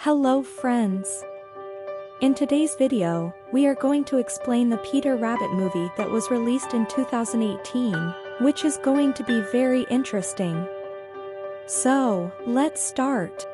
Hello friends! In today's video, we are going to explain the Peter Rabbit movie that was released in 2018, which is going to be very interesting. So, let's start.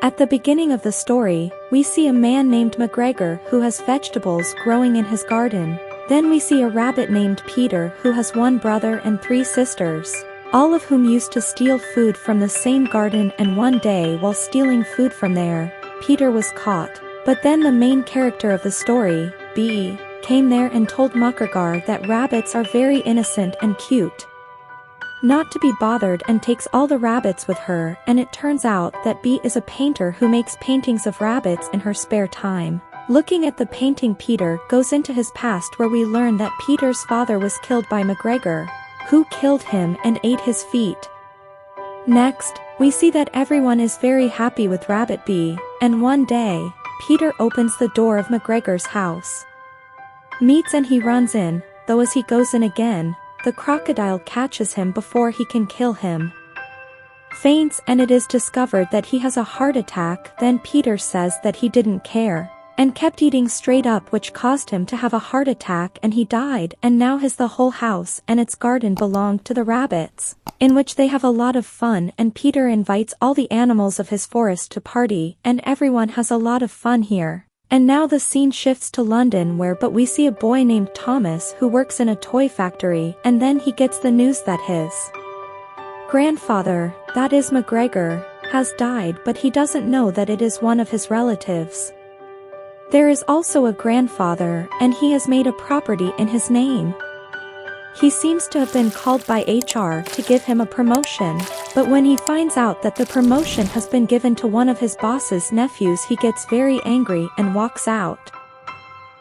At the beginning of the story, we see a man named McGregor who has vegetables growing in his garden. Then we see a rabbit named Peter who has one brother and three sisters, all of whom used to steal food from the same garden, and one day while stealing food from there, Peter was caught. But then the main character of the story, Bee, came there and told McGregor that rabbits are very innocent and cute, not to be bothered, and takes all the rabbits with her, and it turns out that Bee is a painter who makes paintings of rabbits in her spare time. Looking at the painting, Peter goes into his past where we learn that Peter's father was killed by McGregor, who killed him and ate his feet. Next, we see that everyone is very happy with Rabbit Bee, and one day, Peter opens the door of McGregor's house, meets, and he runs in, though as he goes in again, the crocodile catches him before he can kill him, faints, and it is discovered that he has a heart attack. Then Peter says that he didn't care, and kept eating straight up, which caused him to have a heart attack, and he died, and now the whole house and its garden belong to the rabbits, in which they have a lot of fun, and Peter invites all the animals of his forest to party, and everyone has a lot of fun here. And now the scene shifts to London but we see a boy named Thomas who works in a toy factory, and then he gets the news that his grandfather, that is McGregor, has died, but he doesn't know that it is one of his relatives. There is also a grandfather, and he has made a property in his name. He seems to have been called by HR to give him a promotion, but when he finds out that the promotion has been given to one of his boss's nephews, he gets very angry and walks out.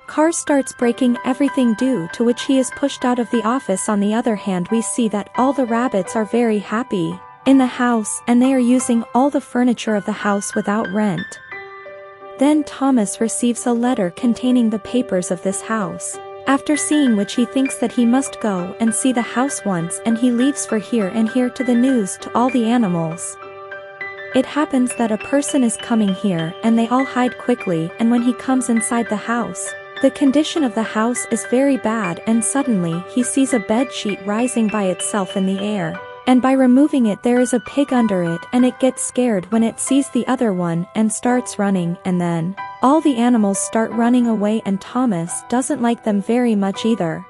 Car starts breaking everything, due to which he is pushed out of the office. On the other hand, we see that all the rabbits are very happy in the house, and they are using all the furniture of the house without rent. Then Thomas receives a letter containing the papers of this house, after seeing which he thinks that he must go and see the house once, and he leaves for here and here to the news to all the animals. It happens that a person is coming here, and they all hide quickly, and when he comes inside the house, the condition of the house is very bad, and suddenly he sees a bed sheet rising by itself in the air, and by removing it there is a pig under it, and it gets scared when it sees the other one and starts running, and then all the animals start running away, and Thomas doesn't like them very much either.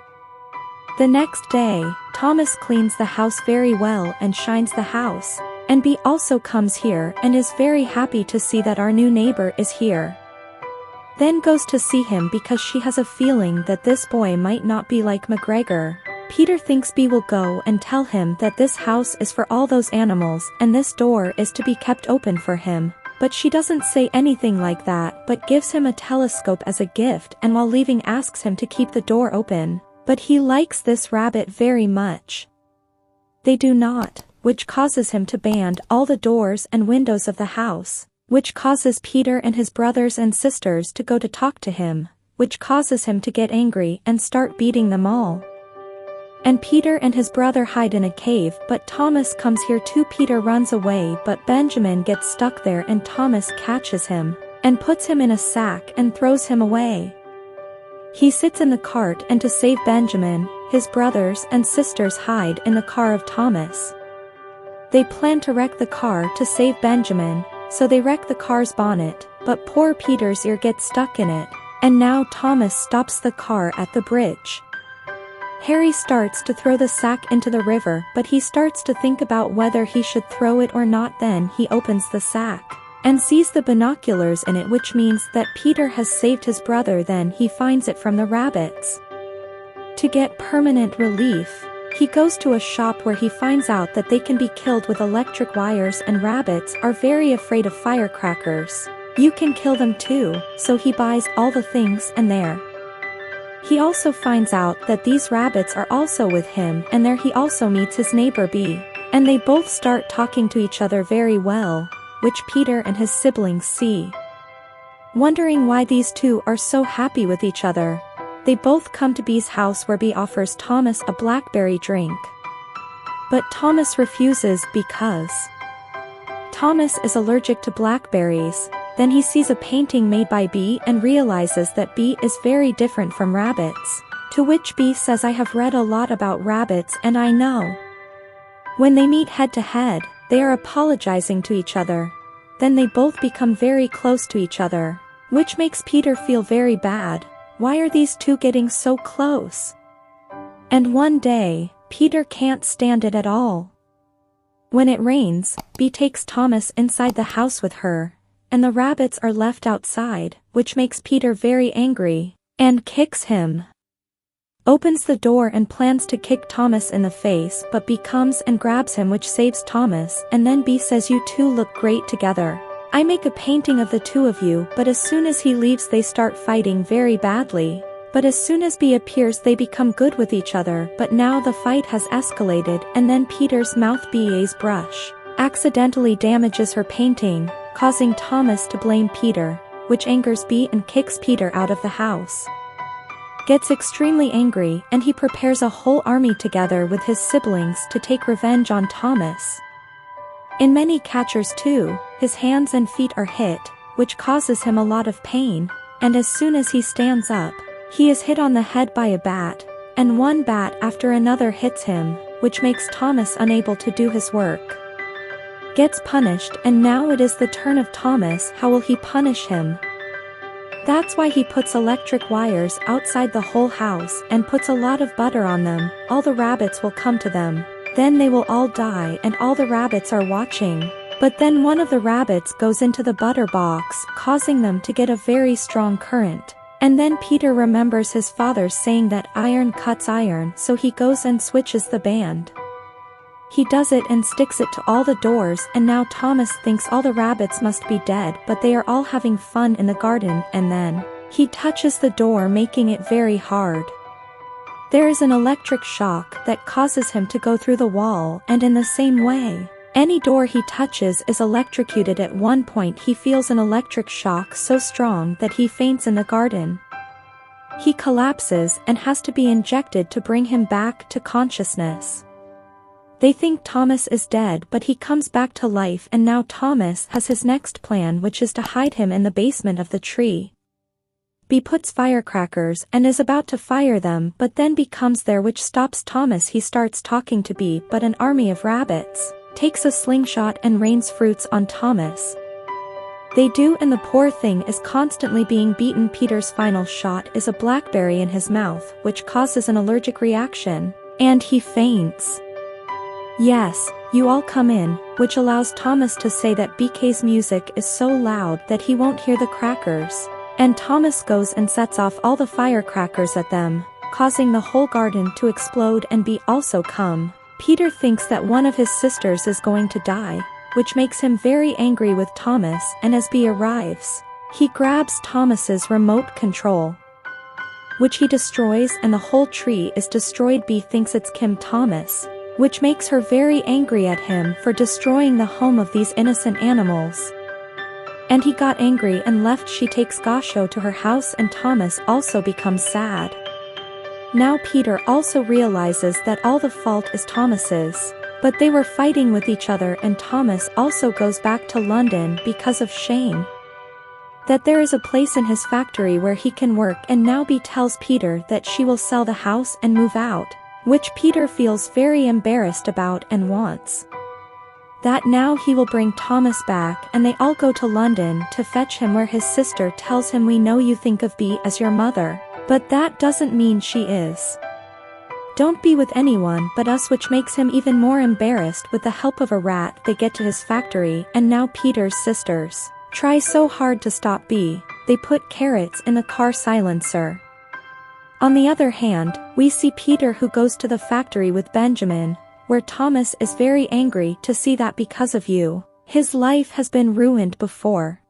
The next day, Thomas cleans the house very well and shines the house, and Bee also comes here and is very happy to see that our new neighbor is here. Then goes to see him because she has a feeling that this boy might not be like McGregor. Peter thinks Bee will go and tell him that this house is for all those animals, and this door is to be kept open for him. But she doesn't say anything like that, but gives him a telescope as a gift, and while leaving asks him to keep the door open. But he likes this rabbit very much. They do not, which causes him to ban all the doors and windows of the house, which causes Peter and his brothers and sisters to go to talk to him, which causes him to get angry and start beating them all. And Peter and his brother hide in a cave, but Thomas comes here too. Peter runs away, but Benjamin gets stuck there, and Thomas catches him and puts him in a sack and throws him away. He sits in the cart, and to save Benjamin, his brothers and sisters hide in the car of Thomas. They plan to wreck the car to save Benjamin, so they wreck the car's bonnet, but poor Peter's ear gets stuck in it, and now Thomas stops the car at the bridge. Harry starts to throw the sack into the river, but he starts to think about whether he should throw it or not. Then he opens the sack and sees the binoculars in it, which means that Peter has saved his brother. Then he finds it from the rabbits. To get permanent relief, he goes to a shop where he finds out that they can be killed with electric wires, and rabbits are very afraid of firecrackers. You can kill them too, so he buys all the things and there. He also finds out that these rabbits are also with him, and there he also meets his neighbor Bee. And they both start talking to each other very well, which Peter and his siblings see. Wondering why these two are so happy with each other, they both come to Bee's house where Bee offers Thomas a blackberry drink. But Thomas refuses because Thomas is allergic to blackberries. Then he sees a painting made by Bee and realizes that Bee is very different from rabbits, to which Bee says, I have read a lot about rabbits and I know. When they meet head to head, they are apologizing to each other. Then they both become very close to each other, which makes Peter feel very bad. Why are these two getting so close? And one day, Peter can't stand it at all. When it rains, Bee takes Thomas inside the house with her, and the rabbits are left outside, which makes Peter very angry, and kicks him. Opens the door and plans to kick Thomas in the face, but Bee comes and grabs him, which saves Thomas, and then Bee says, you two look great together. I make a painting of the two of you, but as soon as he leaves they start fighting very badly. But as soon as Bee appears they become good with each other, but now the fight has escalated, and then Peter's mouth Ba's brush accidentally damages her painting, causing Thomas to blame Peter, which angers Bee and kicks Peter out of the house. Gets extremely angry, and he prepares a whole army together with his siblings to take revenge on Thomas. In many catchers too, his hands and feet are hit, which causes him a lot of pain, and as soon as he stands up, he is hit on the head by a bat, and one bat after another hits him, which makes Thomas unable to do his work. Gets punished, and now it is the turn of Thomas. How will he punish him? That's why he puts electric wires outside the whole house and puts a lot of butter on them. All the rabbits will come to them. Then they will all die, and all the rabbits are watching. But then one of the rabbits goes into the butter box, causing them to get a very strong current. And then Peter remembers his father saying that iron cuts iron, so he goes and switches the band. He does it and sticks it to all the doors, and now Thomas thinks all the rabbits must be dead, but they are all having fun in the garden, and then he touches the door, making it very hard. There is an electric shock that causes him to go through the wall, and in the same way, any door he touches is electrocuted. At one point he feels an electric shock so strong that he faints in the garden. He collapses and has to be injected to bring him back to consciousness. They think Thomas is dead, but he comes back to life, and now Thomas has his next plan, which is to hide him in the basement of the tree. Bee puts firecrackers and is about to fire them, but then Bee comes there, which stops Thomas. He starts talking to Bee, but an army of rabbits takes a slingshot and rains fruits on Thomas. They do, and the poor thing is constantly being beaten. Peter's final shot is a blackberry in his mouth, which causes an allergic reaction, and he faints. Yes, you all come in, which allows Thomas to say that BK's music is so loud that he won't hear the crackers. And Thomas goes and sets off all the firecrackers at them, causing the whole garden to explode, and Bee also come. Peter thinks that one of his sisters is going to die, which makes him very angry with Thomas, and as Bee arrives, he grabs Thomas's remote control, which he destroys, and the whole tree is destroyed. Bee thinks it's Kim Thomas, which makes her very angry at him for destroying the home of these innocent animals. And he got angry and left. She takes Gosho to her house, and Thomas also becomes sad. Now Peter also realizes that all the fault is Thomas's, but they were fighting with each other, and Thomas also goes back to London because of shame that there is a place in his factory where he can work, and now Bee tells Peter that she will sell the house and move out, which Peter feels very embarrassed about and wants that now he will bring Thomas back, and they all go to London to fetch him, where his sister tells him, we know you think of Bee as your mother, but that doesn't mean she is. Don't be with anyone but us, which makes him even more embarrassed. With the help of a rat they get to his factory, and now Peter's sisters try so hard to stop Bee. They put carrots in the car silencer. On the other hand, we see Peter, who goes to the factory with Benjamin, where Thomas is very angry to see that because of you, his life has been ruined before.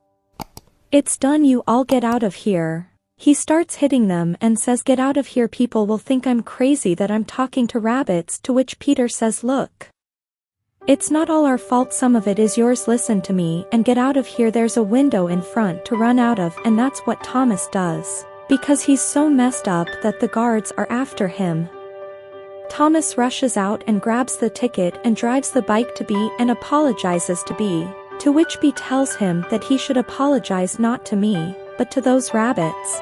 It's done, you all get out of here. He starts hitting them and says, get out of here, people will think I'm crazy that I'm talking to rabbits, to which Peter says, look. It's not all our fault, some of it is yours, listen to me and get out of here, there's a window in front to run out of, and that's what Thomas does, because he's so messed up that the guards are after him. Thomas rushes out and grabs the ticket and drives the bike to B and apologizes to B, to which B tells him that he should apologize not to me, but to those rabbits.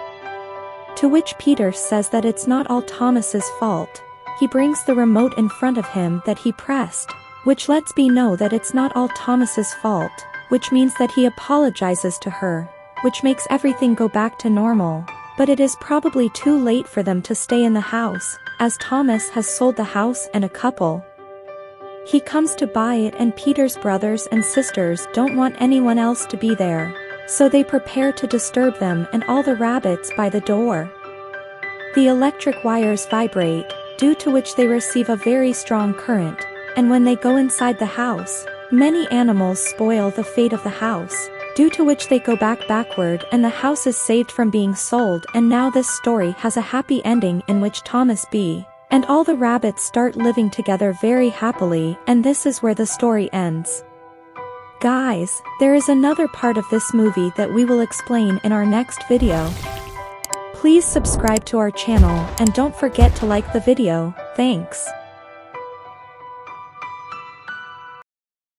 To which Peter says that it's not all Thomas's fault. He brings the remote in front of him that he pressed, which lets B know that it's not all Thomas's fault, which means that he apologizes to her, which makes everything go back to normal. But it is probably too late for them to stay in the house, as Thomas has sold the house and a couple. He comes to buy it, and Peter's brothers and sisters don't want anyone else to be there, so they prepare to disturb them and all the rabbits by the door. The electric wires vibrate, due to which they receive a very strong current, and when they go inside the house, many animals spoil the fate of the house, due to which they go backward and the house is saved from being sold. And now this story has a happy ending in which Thomas B. and all the rabbits start living together very happily, and this is where the story ends. Guys, there is another part of this movie that we will explain in our next video. Please subscribe to our channel and don't forget to like the video. Thanks.